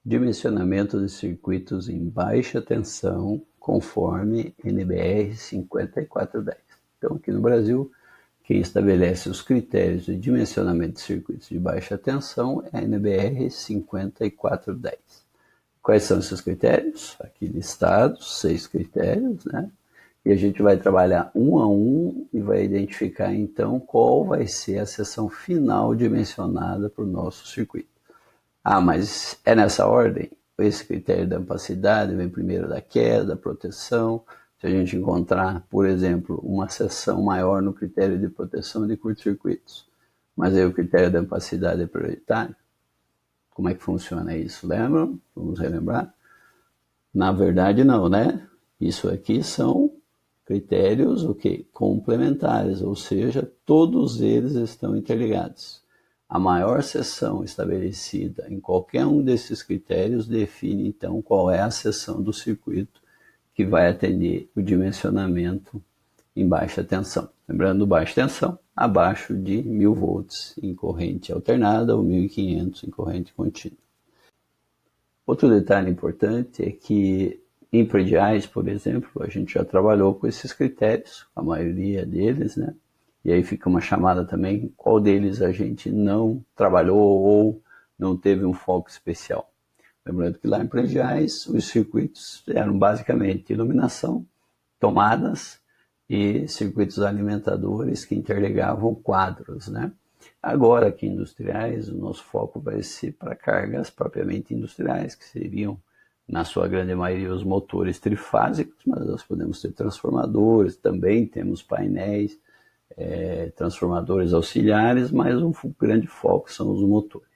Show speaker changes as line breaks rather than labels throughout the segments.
Dimensionamento de circuitos em baixa tensão conforme NBR 5410. Então, aqui no Brasil, quem estabelece os critérios de dimensionamento de circuitos de baixa tensão é a NBR 5410. Quais são esses critérios? Aqui listados, 6 critérios, né? E a gente vai trabalhar um a um e vai identificar, então, qual vai ser a seção final dimensionada para o nosso circuito. Ah, mas é nessa ordem? Esse critério da ampacidade vem primeiro da queda, proteção. Se a gente encontrar, por exemplo, uma seção maior no critério de proteção de curto-circuitos, mas aí o critério da ampacidade é prioritário, como é que funciona isso? Lembram? Vamos relembrar? Na verdade, não, né? Isso aqui são critérios o quê? Complementares, ou seja, todos eles estão interligados. A maior seção estabelecida em qualquer um desses critérios define, então, qual é a seção do circuito que vai atender o dimensionamento em baixa tensão. Lembrando, baixa tensão, abaixo de 1000 volts em corrente alternada ou 1500 em corrente contínua. Outro detalhe importante é que em prediais, por exemplo, a gente já trabalhou com esses critérios, a maioria deles, né? E aí fica uma chamada também, qual deles a gente não trabalhou ou não teve um foco especial. Lembrando que lá em prediais, os circuitos eram basicamente iluminação, tomadas e circuitos alimentadores que interligavam quadros, né? Agora aqui industriais, o nosso foco vai ser para cargas propriamente industriais, que seriam, na sua grande maioria, os motores trifásicos, mas nós podemos ter transformadores, também temos painéis, transformadores auxiliares, mas um grande foco são os motores.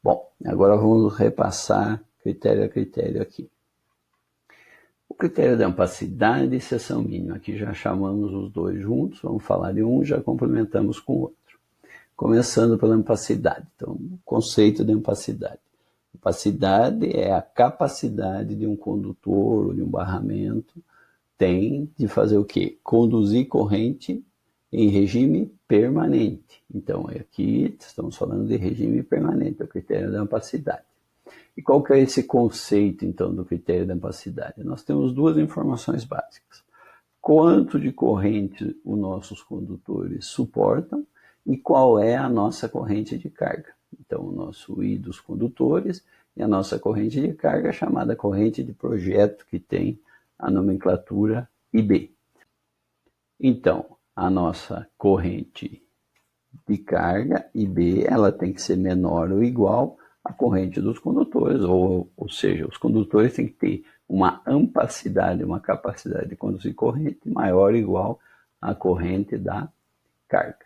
Bom, agora vamos repassar critério a critério aqui. O critério da ampacidade e seção mínima, aqui já chamamos os dois juntos, vamos falar de um, já complementamos com o outro. Começando pela ampacidade, então, o conceito de ampacidade. Ampacidade é a capacidade de um condutor ou de um barramento tem de fazer o quê? Conduzir corrente em regime permanente. Então, aqui estamos falando de regime permanente, é o critério da ampacidade. E qual que é esse conceito, então, do critério da ampacidade? Nós temos duas informações básicas. Quanto de corrente os nossos condutores suportam e qual é a nossa corrente de carga. Então, o nosso I dos condutores e a nossa corrente de carga, chamada corrente de projeto, que tem a nomenclatura IB. Então, a nossa corrente de carga, IB, ela tem que ser menor ou igual à corrente dos condutores, ou seja, os condutores têm que ter uma ampacidade, uma capacidade de conduzir corrente maior ou igual à corrente da carga.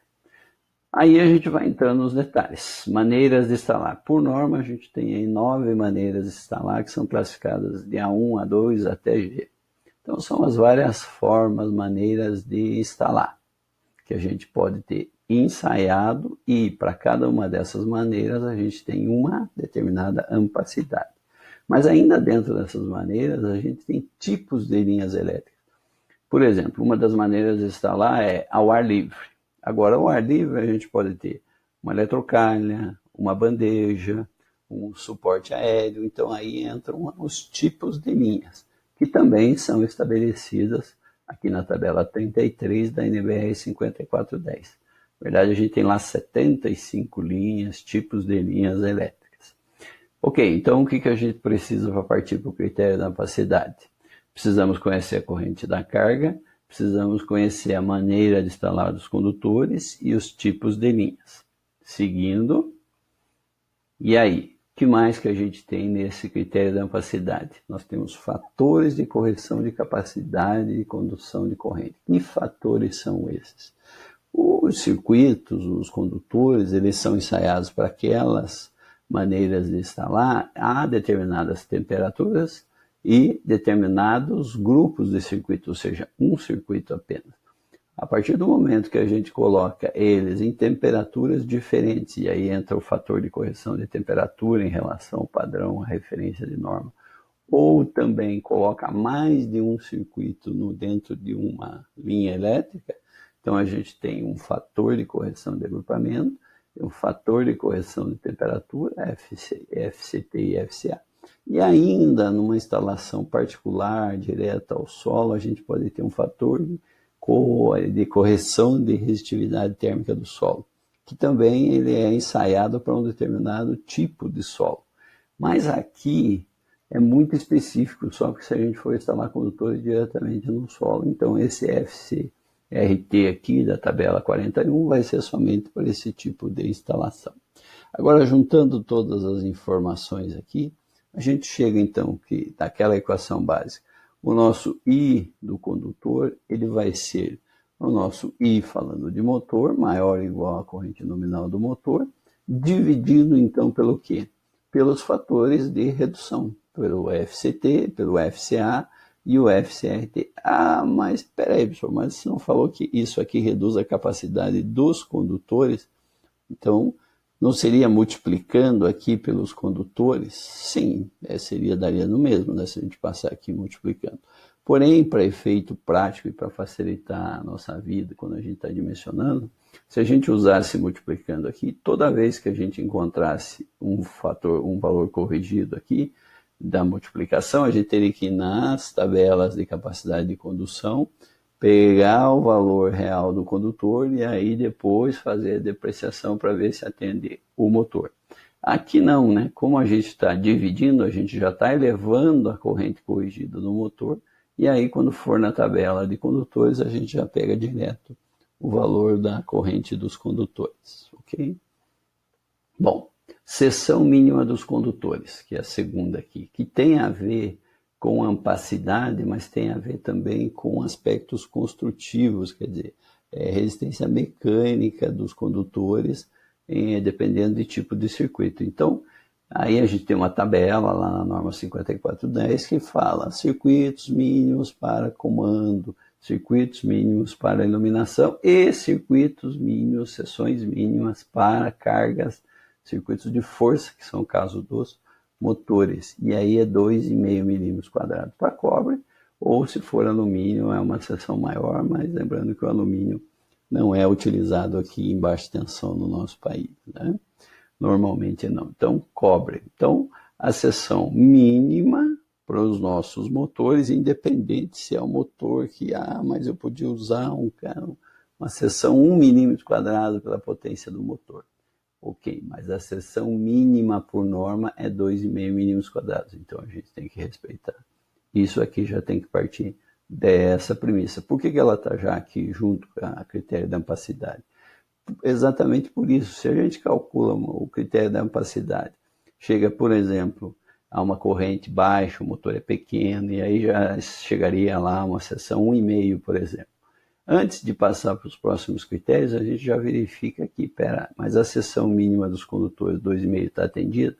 Aí a gente vai entrando nos detalhes. Maneiras de instalar. Por norma, a gente tem aí 9 maneiras de instalar, que são classificadas de A1, A2 até G. Então, são as várias formas, maneiras de instalar, que a gente pode ter ensaiado, e para cada uma dessas maneiras a gente tem uma determinada ampacidade. Mas ainda dentro dessas maneiras, a gente tem tipos de linhas elétricas. Por exemplo, uma das maneiras de instalar é ao ar livre. Agora, ao ar livre, a gente pode ter uma eletrocalha, uma bandeja, um suporte aéreo. Então, aí entram os tipos de linhas, que também são estabelecidas aqui na tabela 33 da NBR 5410. Na verdade, a gente tem lá 75 linhas, tipos de linhas elétricas. Ok, então o que a gente precisa para partir para o critério da ampacidade? Precisamos conhecer a corrente da carga, precisamos conhecer a maneira de instalar os condutores e os tipos de linhas. Seguindo, e aí? O que mais que a gente tem nesse critério da ampacidade? Nós temos fatores de correção de capacidade de condução de corrente. Que fatores são esses? Os circuitos, os condutores, eles são ensaiados para aquelas maneiras de instalar a determinadas temperaturas e determinados grupos de circuito, ou seja, um circuito apenas. A partir do momento que a gente coloca eles em temperaturas diferentes, e aí entra o fator de correção de temperatura em relação ao padrão, a referência de norma, ou também coloca mais de um circuito dentro de uma linha elétrica, então a gente tem um fator de correção de agrupamento, tem um fator de correção de temperatura, FCT e FCA. E ainda numa instalação particular, direta ao solo, a gente pode ter um fator de correção de resistividade térmica do solo, que também ele é ensaiado para um determinado tipo de solo. Mas aqui é muito específico, só que se a gente for instalar condutores diretamente no solo, então esse FCRT aqui da tabela 41 vai ser somente para esse tipo de instalação. Agora, juntando todas as informações aqui, a gente chega então que daquela equação básica, o nosso I do condutor, ele vai ser o nosso I falando de motor, maior ou igual à corrente nominal do motor, dividido então pelo quê? Pelos fatores de redução, pelo FCT, pelo FCA e o FCRT. Ah, mas peraí, pessoal, mas você não falou que isso aqui reduz a capacidade dos condutores? Então, não seria multiplicando aqui pelos condutores? Sim, daria no mesmo, né, se a gente passar aqui multiplicando. Porém, para efeito prático e para facilitar a nossa vida quando a gente está dimensionando, se a gente usasse multiplicando aqui, toda vez que a gente encontrasse um valor corrigido aqui da multiplicação, a gente teria que ir nas tabelas de capacidade de condução, pegar o valor real do condutor e aí depois fazer a depreciação para ver se atende o motor. Aqui não, né? Como a gente está dividindo, a gente já está elevando a corrente corrigida do motor e aí quando for na tabela de condutores a gente já pega direto o valor da corrente dos condutores, ok? Bom, seção mínima dos condutores, que é a segunda aqui, que tem a ver com ampacidade, mas tem a ver também com aspectos construtivos, quer dizer, resistência mecânica dos condutores, dependendo de tipo de circuito. Então, aí a gente tem uma tabela lá na norma 5410 que fala circuitos mínimos para comando, circuitos mínimos para iluminação e circuitos mínimos, seções mínimas para cargas, circuitos de força, que são o caso dos motores. E aí é 2,5 milímetros quadrados para cobre, ou se for alumínio é uma seção maior, mas lembrando que o alumínio não é utilizado aqui em baixa tensão no nosso país, né? Normalmente não. Então, cobre. Então, a seção mínima para os nossos motores, independente se é um motor que, mas eu podia usar uma seção 1 milímetro quadrado pela potência do motor. Ok, mas a seção mínima por norma é 2,5 milímetros quadrados, então a gente tem que respeitar. Isso aqui já tem que partir dessa premissa. Por que ela está já aqui junto com a critério da ampacidade? Exatamente por isso. Se a gente calcula o critério da ampacidade, chega, por exemplo, a uma corrente baixa, o motor é pequeno, e aí já chegaria lá uma seção 1,5, por exemplo. Antes de passar para os próximos critérios, a gente já verifica aqui, mas a seção mínima dos condutores 2,5 está atendida?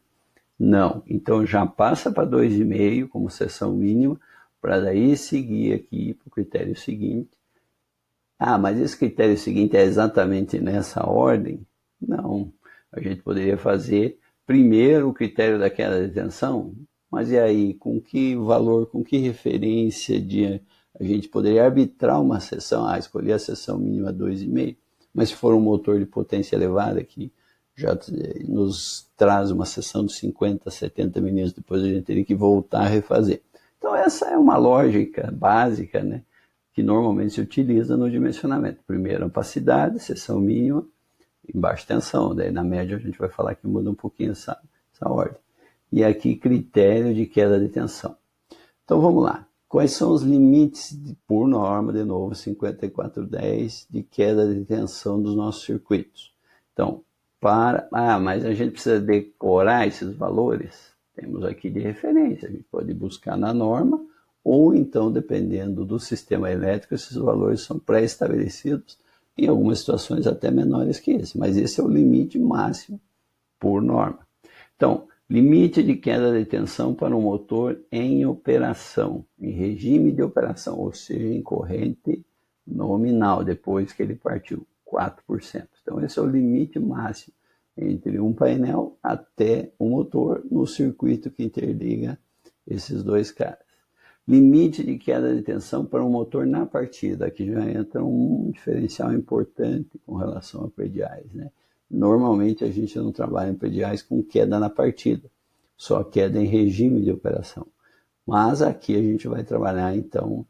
Não. Então já passa para 2,5 como seção mínima, para daí seguir aqui para o critério seguinte. Mas esse critério seguinte é exatamente nessa ordem? Não. A gente poderia fazer primeiro o critério da queda de tensão, mas e aí, com que valor, com que referência a gente poderia arbitrar uma seção, escolher a seção mínima 2,5, mas se for um motor de potência elevada que já nos traz uma seção de 50, 70 milímetros, depois a gente teria que voltar a refazer. Então essa é uma lógica básica, né, que normalmente se utiliza no dimensionamento. Primeiro, ampacidade, seção mínima, em baixa tensão, daí na média a gente vai falar que muda um pouquinho essa ordem. E aqui, critério de queda de tensão. Então vamos lá. Quais são os limites, por norma, de novo, 5410, de queda de tensão dos nossos circuitos? Então, mas a gente precisa decorar esses valores? Temos aqui de referência, a gente pode buscar na norma, ou então, dependendo do sistema elétrico, esses valores são pré-estabelecidos, em algumas situações até menores que esse, mas esse é o limite máximo por norma. Então, limite de queda de tensão para um motor em operação, em regime de operação, ou seja, em corrente nominal, depois que ele partiu, 4%. Então, esse é o limite máximo entre um painel até um motor no circuito que interliga esses dois caras. Limite de queda de tensão para um motor na partida, aqui já entra um diferencial importante com relação a prediais, né? Normalmente a gente não trabalha em PDIs com queda na partida, só queda em regime de operação. Mas aqui a gente vai trabalhar, então,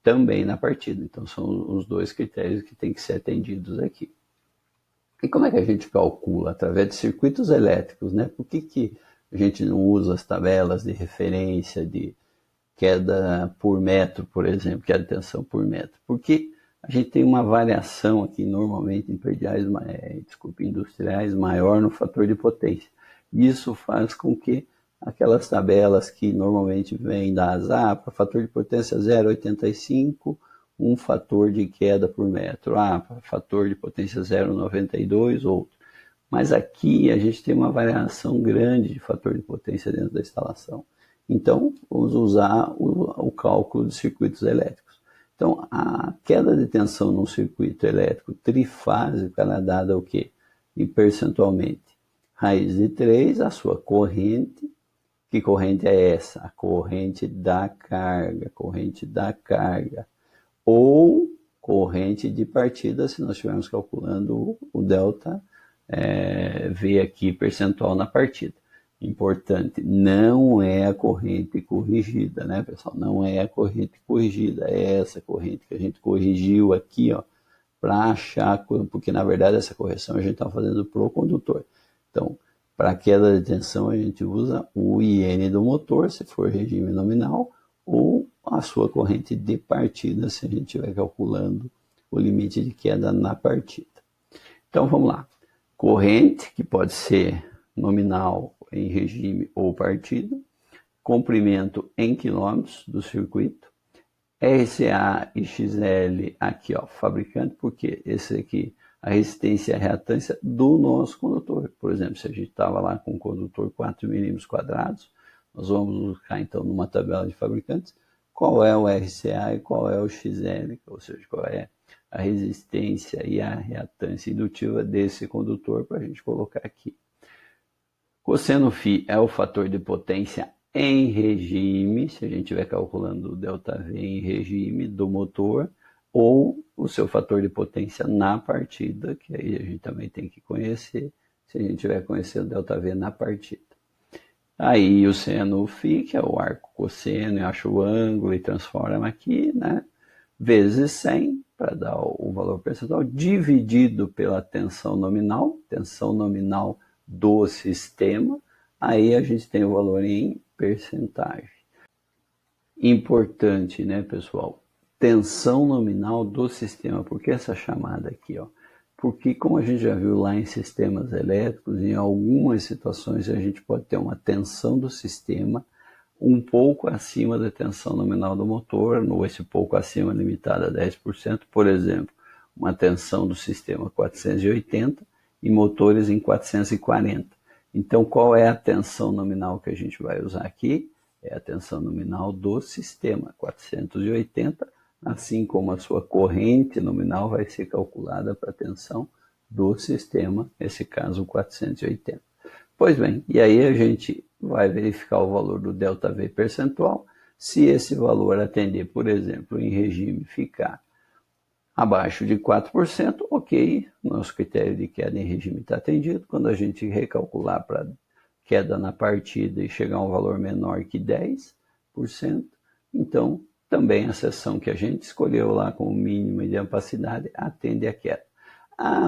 também na partida. Então, são os dois critérios que têm que ser atendidos aqui. E como é que a gente calcula? Através de circuitos elétricos, né? Por que a gente não usa as tabelas de referência de queda por metro, por exemplo, queda de tensão por metro? Porque a gente tem uma variação aqui, normalmente em PDIs, industriais, maior no fator de potência. Isso faz com que aquelas tabelas que normalmente vêm das para fator de potência 0,85, um fator de queda por metro, para fator de potência 0,92, outro. Mas aqui a gente tem uma variação grande de fator de potência dentro da instalação. Então, vamos usar o cálculo de circuitos elétricos. Então, a queda de tensão num circuito elétrico trifásico, ela é dada o quê? E percentualmente. Raiz de 3, a sua corrente. Que corrente é essa? A corrente da carga, ou corrente de partida, se nós estivermos calculando o delta V aqui, percentual na partida. Importante, não é a corrente corrigida, né, pessoal? Não é a corrente corrigida, é essa corrente que a gente corrigiu aqui, ó, para achar, porque na verdade essa correção a gente está fazendo para o condutor. Então, para queda de tensão a gente usa o IN do motor, se for regime nominal, ou a sua corrente de partida, se a gente estiver calculando o limite de queda na partida. Então vamos lá. Corrente, que pode ser nominal em regime ou partida, comprimento em quilômetros do circuito, RCA e XL aqui, ó, fabricante, porque esse aqui, a resistência e a reatância do nosso condutor. Por exemplo, se a gente estava lá com um condutor 4 milímetros quadrados, nós vamos buscar então numa tabela de fabricantes qual é o RCA e qual é o XL, ou seja, qual é a resistência e a reatância indutiva desse condutor para a gente colocar aqui. Cosseno φ é o fator de potência em regime, se a gente estiver calculando o ΔV em regime do motor, ou o seu fator de potência na partida, que aí a gente também tem que conhecer, se a gente estiver conhecendo o ΔV na partida. Aí o seno φ, que é o arco cosseno, eu acho o ângulo e transforma aqui, né? Vezes 100, para dar o valor percentual, dividido pela tensão nominal do sistema, aí a gente tem o valor em percentagem. Importante, né, pessoal? Tensão nominal do sistema. Por que essa chamada aqui, ó? Porque, como a gente já viu lá em sistemas elétricos, em algumas situações a gente pode ter uma tensão do sistema um pouco acima da tensão nominal do motor, ou esse pouco acima limitada a 10%, por exemplo, uma tensão do sistema 480 e motores em 440. Então, qual é a tensão nominal que a gente vai usar aqui? É a tensão nominal do sistema, 480, assim como a sua corrente nominal vai ser calculada para a tensão do sistema, nesse caso 480. Pois bem, e aí a gente vai verificar o valor do ΔV percentual. Se esse valor atender, por exemplo, em regime ficar abaixo de 4%, ok, nosso critério de queda em regime está atendido. Quando a gente recalcular para queda na partida e chegar a um valor menor que 10%, então também a seção que a gente escolheu lá como mínima de ampacidade atende a queda.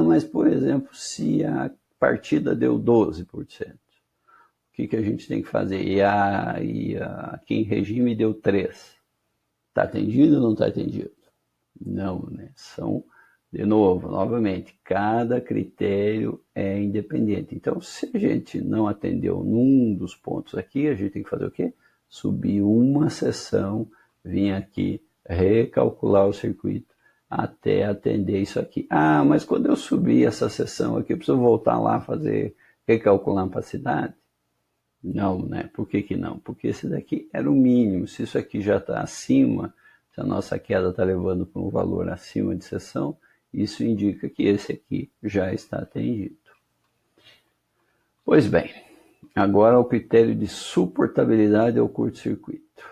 Mas por exemplo, se a partida deu 12%, o que a gente tem que fazer? Aqui em regime deu 3%. Está atendido ou não está atendido? Não, né? De novo, novamente, cada critério é independente. Então, se a gente não atendeu num dos pontos aqui, a gente tem que fazer o quê? Subir uma seção, vir aqui, recalcular o circuito até atender isso aqui. Mas quando eu subir essa seção aqui, eu preciso voltar lá recalcular a ampacidade? Não, né? Por que não? Porque esse daqui era o mínimo. Se isso aqui já está acima, se a nossa queda está levando para um valor acima de seção, isso indica que esse aqui já está atendido. Pois bem, agora o critério de suportabilidade ao curto-circuito.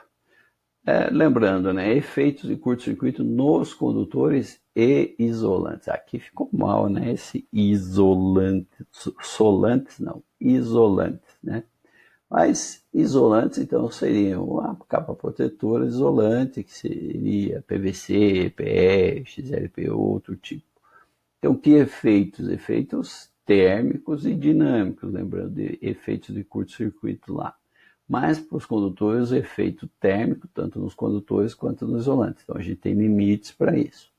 Lembrando, né, efeitos de curto-circuito nos condutores e isolantes. Aqui ficou mal, né, esse isolante, solantes não, isolantes, né. Mas isolantes, então, seriam a capa protetora isolante, que seria PVC, PE, XLP, outro tipo. Então, que efeitos? Efeitos térmicos e dinâmicos, lembrando de efeitos de curto-circuito lá. Mas para os condutores, o efeito térmico, tanto nos condutores quanto nos isolantes. Então, a gente tem limites para isso.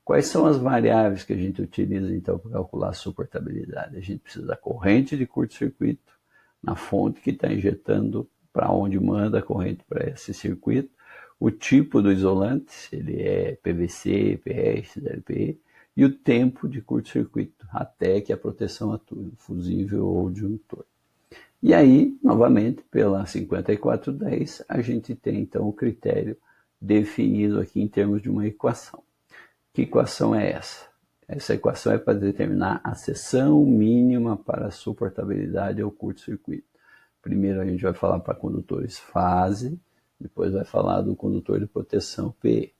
Quais são as variáveis que a gente utiliza, então, para calcular a suportabilidade? A gente precisa da corrente de curto-circuito na fonte que está injetando para onde manda a corrente para esse circuito, o tipo do isolante, se ele é PVC, PE, XLPE, e o tempo de curto-circuito, até que a proteção atue, fusível ou disjuntor. E aí, novamente, pela 5410, a gente tem então o critério definido aqui em termos de uma equação. Que equação é essa? Essa equação é para determinar a seção mínima para a suportabilidade ao curto-circuito. Primeiro a gente vai falar para condutores fase, depois vai falar do condutor de proteção PE.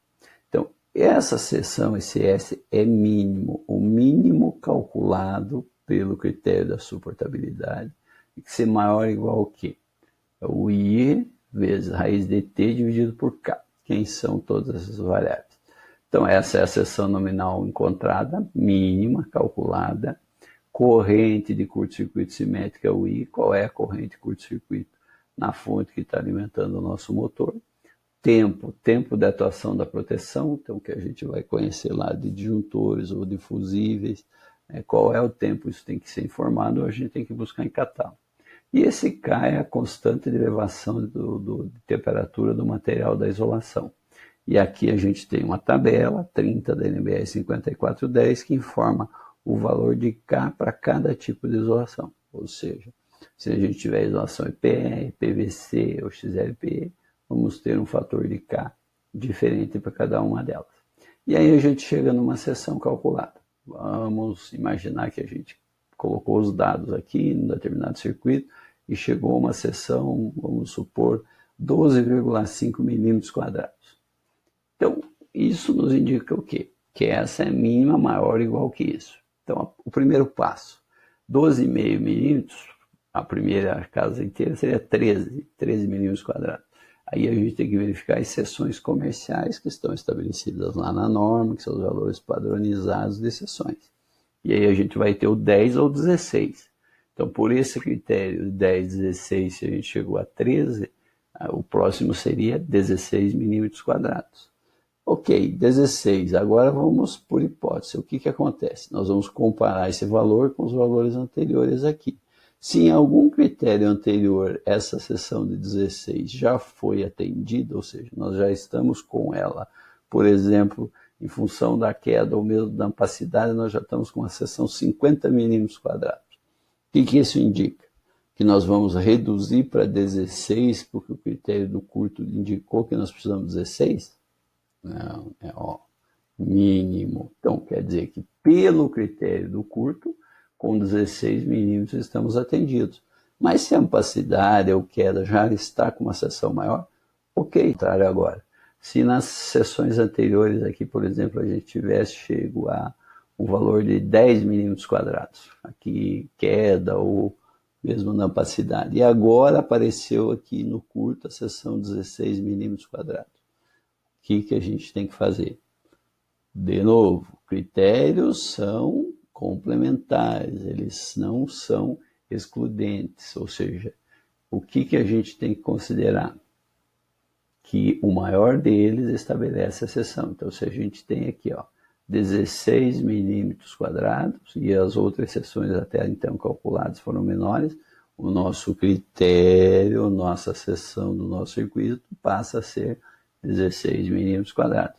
Então, essa seção, esse S, é mínimo, o mínimo calculado pelo critério da suportabilidade, tem que ser maior ou igual ao quê? É o I vezes raiz de T dividido por K. Quem são todas essas variáveis? Então, essa é a seção nominal encontrada, mínima, calculada. Corrente de curto-circuito simétrica, o I. Qual é a corrente de curto-circuito na fonte que está alimentando o nosso motor? Tempo de atuação da proteção, então que a gente vai conhecer lá de disjuntores ou de fusíveis. Qual é o tempo? Isso tem que ser informado, ou a gente tem que buscar em catálogo. E esse K é a constante de elevação de temperatura do material da isolação. E aqui a gente tem uma tabela, 30 da NBR 5410, que informa o valor de K para cada tipo de isolação. Ou seja, se a gente tiver isolação EPE, PVC ou XLPE, vamos ter um fator de K diferente para cada uma delas. E aí a gente chega numa seção calculada. Vamos imaginar que a gente colocou os dados aqui em um determinado circuito e chegou a uma seção, vamos supor, 12,5 milímetros quadrados. Então, isso nos indica o quê? Que essa é mínima maior ou igual que isso. Então, o primeiro passo, 12,5 milímetros, a primeira casa inteira seria 13 milímetros quadrados. Aí a gente tem que verificar as seções comerciais que estão estabelecidas lá na norma, que são os valores padronizados de seções. E aí a gente vai ter o 10 ou 16. Então, por esse critério 10, 16, se a gente chegou a 13, o próximo seria 16 milímetros quadrados. Ok, 16. Agora vamos por hipótese. O que acontece? Nós vamos comparar esse valor com os valores anteriores aqui. Se em algum critério anterior essa seção de 16 já foi atendida, ou seja, nós já estamos com ela, por exemplo, em função da queda ou mesmo da ampacidade, nós já estamos com uma seção 50 milímetros quadrados. O que isso indica? Que nós vamos reduzir para 16, porque o critério do curto indicou que nós precisamos de 16? Não, mínimo. Então, quer dizer que pelo critério do curto, com 16 milímetros estamos atendidos. Mas se a ampacidade ou queda já está com uma seção maior, ok, contrário agora. Se nas sessões anteriores aqui, por exemplo, a gente tivesse chego a um valor de 10 milímetros quadrados, aqui queda ou mesmo na ampacidade, e agora apareceu aqui no curto a seção 16 milímetros quadrados. O que a gente tem que fazer? De novo, critérios são complementares, eles não são excludentes, ou seja, o que a gente tem que considerar? Que o maior deles estabelece a seção. Então, se a gente tem aqui 16 milímetros quadrados e as outras seções até então calculadas foram menores, o nosso critério, nossa seção do nosso circuito passa a ser 16 milímetros quadrados.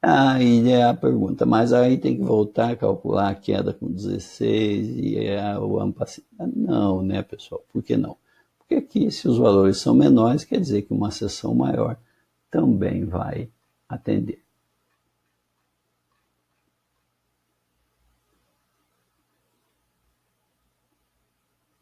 Aí é a pergunta, mas aí tem que voltar a calcular a queda com 16 e o ampacidade. Não, né, pessoal? Por que não? Porque aqui, se os valores são menores, quer dizer que uma seção maior também vai atender.